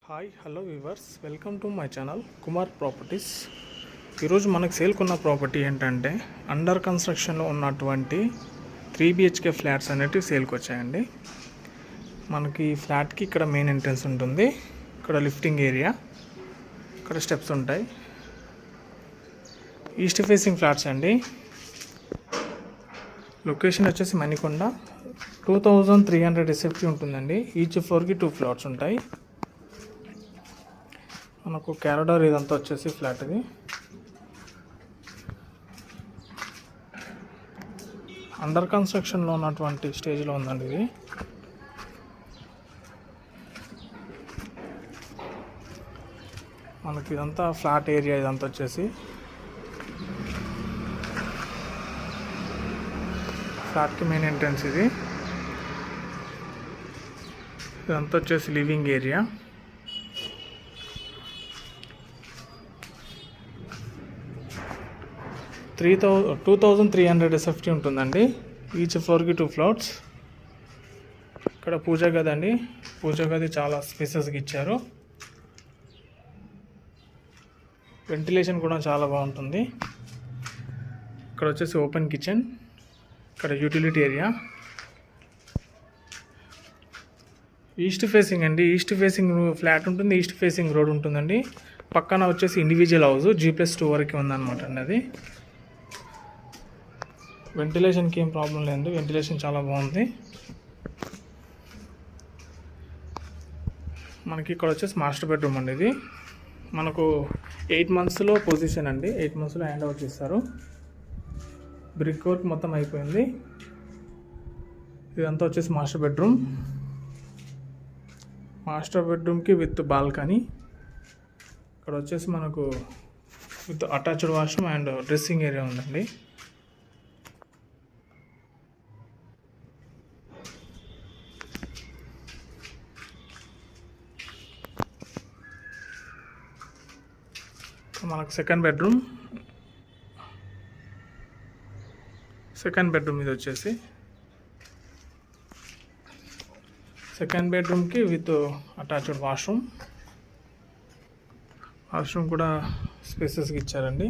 Hi hello viewers, welcome to my channel Kumar properties. ఈరోజు మనకు సేల్కున్న property ఏంటంటే అండర్ కన్స్ట్రక్షన్లో ఉన్నటువంటి 3 BHK ఫ్లాట్స్ అనేవి సేల్కి వచ్చాయండి. మనకి ఈ ఫ్లాట్కి ఇక్కడ మెయిన్ ఎంట్రన్స్ ఉంటుంది, ఇక్కడ లిఫ్టింగ్ ఏరియా, ఇక్కడ స్టెప్స్ ఉంటాయి. ఈస్ట్ ఫేసింగ్ ఫ్లాట్స్ అండి. లొకేషన్ వచ్చేసి మణికొండ. 2300 SFT ఉంటుందండి. ఈచ్ ఫ్లోర్కి 2 ఫ్లాట్స్ ఉంటాయి. మనకు క్యారిడార్ ఇదంతా వచ్చేసి ఫ్లాట్. ఇది అండర్ కన్స్ట్రక్షన్లో ఉన్నటువంటి స్టేజ్లో ఉందండి. ఇది మనకి ఇదంతా ఫ్లాట్ ఏరియా. ఇదంతా వచ్చేసి ఫ్లాట్కి మెయిన్ ఎంట్రన్స్. ఇదంతా వచ్చేసి లివింగ్ ఏరియా. త్రీ 2300 SFT ఉంటుందండి. ఈచ్ ఫ్లోర్కి 2 ఫ్లాట్స్. ఇక్కడ పూజా గది అండి. పూజా గది చాలా స్పేసెస్గా ఇచ్చారు. వెంటిలేషన్ కూడా చాలా బాగుంటుంది. ఇక్కడ వచ్చేసి ఓపెన్ కిచెన్, ఇక్కడ యూటిలిటీ ఏరియా. ఈస్ట్ ఫేసింగ్ అండి. ఈస్ట్ ఫేసింగ్ ఫ్లాట్ ఉంటుంది, ఈస్ట్ ఫేసింగ్ రోడ్ ఉంటుందండి. పక్కన వచ్చేసి ఇండివిజువల్ హౌస్ G+2 వరకు ఉందన్నమాట అండి. అది వెంటిలేషన్కి ఏం ప్రాబ్లం లేదు, వెంటిలేషన్ చాలా బాగుంది. మనకి ఇక్కడ వచ్చేసి మాస్టర్ బెడ్రూమ్ అండి. ఇది మనకు 8 monthsలో పొజిషన్ అండి. 8 monthsలో హ్యాండ్ ఓవర్ చేస్తారు. బ్రిక్ వర్క్ మొత్తం అయిపోయింది. ఇదంతా వచ్చేసి మాస్టర్ బెడ్రూమ్. మాస్టర్ బెడ్రూమ్కి విత్ బాల్కనీ. ఇక్కడ వచ్చేసి మనకు with attached washroom and dressing area ఉందండి. మనకు సెకండ్ బెడ్రూమ్ ఇది వచ్చేసి సెకండ్ బెడ్రూమ్కి విత్ అటాచ్డ్ వాష్రూమ్ కూడా స్పేసెస్కి ఇచ్చారండి,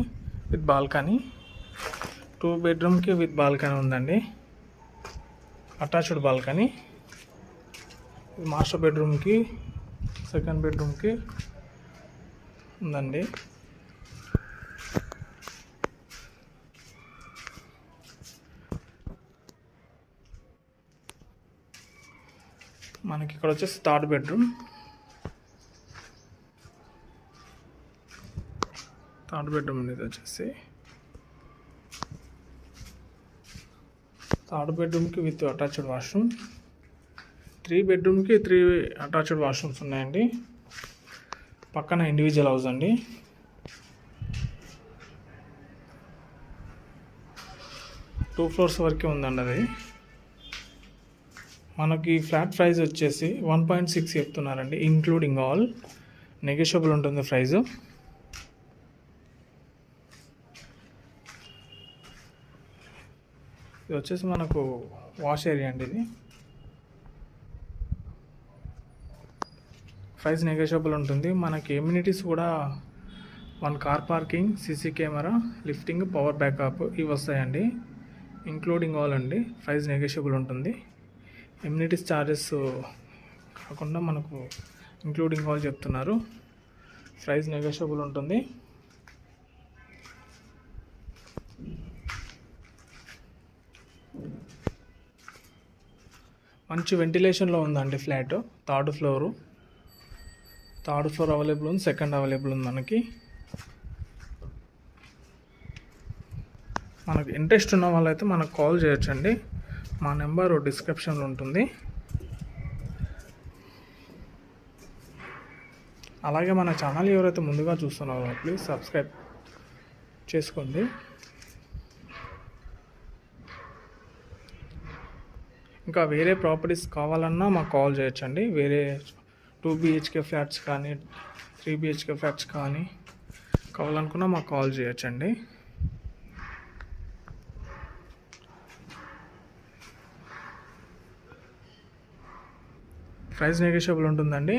విత్ బాల్కనీ. 2 bedroomకి విత్ బాల్కనీ ఉందండి, అటాచ్డ్ బాల్కనీ. మాస్టర్ బెడ్రూమ్కి సెకండ్ బెడ్రూమ్కి ఉందండి. మనకి ఇక్కడ వచ్చేసి థర్డ్ బెడ్రూమ్ అనేది వచ్చేసి థర్డ్ బెడ్రూమ్కి with attached washroom. 3 bedroomకి 3 attached washrooms ఉన్నాయండి. పక్కన ఇండివిజువల్ హౌస్ అండి. టూ ఫ్లోర్స్ వరకే ఉందండి. అది మనకి ఫ్లాట్ ప్రైస్ వచ్చేసి 1.6 చెప్తున్నారండి, ఇంక్లూడింగ్ ఆల్. నెగోషియబుల్ ఉంటుంది ప్రైజు. ఇది వచ్చేసి మనకు వాష్ ఏరియా అండి. ఇది ప్రైస్ నెగోషియబుల్ ఉంటుంది. మనకి ఎమ్యూనిటీస్ కూడా 1 car parking, CC camera, lifting, power backup ఇవి వస్తాయండి, ఇంక్లూడింగ్ ఆల్ అండి. ప్రైస్ నెగోషియబుల్ ఉంటుంది. ఎమ్యూనిటీస్ ఛార్జెస్ కాకుండా మనకు ఇంక్లూడింగ్ ఆల్ చెప్తున్నారు. ప్రైస్ నెగోషియబుల్ ఉంటుంది. మంచి వెంటిలేషన్లో ఉందండి ఫ్లాట్. థర్డ్ ఫ్లోర్ అవైలబుల్ ఉంది, సెకండ్ అవైలబుల్ ఉంది. మనకు ఇంట్రెస్ట్ ఉన్న వాళ్ళైతే మనకు కాల్ చేయొచ్చండి. మా నెంబర్ డిస్క్రిప్షన్లో ఉంటుంది. అలాగే మన ఛానల్ ఎవరైతే ముందుగా చూస్తున్నారో ప్లీజ్ సబ్స్క్రైబ్ చేసుకోండి. ఇంకా వేరే ప్రాపర్టీస్ కావాలన్నా మాకు కాల్ చేయొచ్చండి. వేరే 2 BHK ఫ్లాట్స్ కానీ 3 BHK ఫ్లాట్స్ కానీ కావాలనుకున్నా మాకు కాల్ చేయొచ్చండి. ప్రైస్ నెగోషియబుల్ ఉంటుందండి.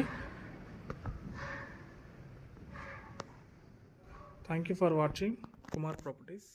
Thank you for watching Kumar properties.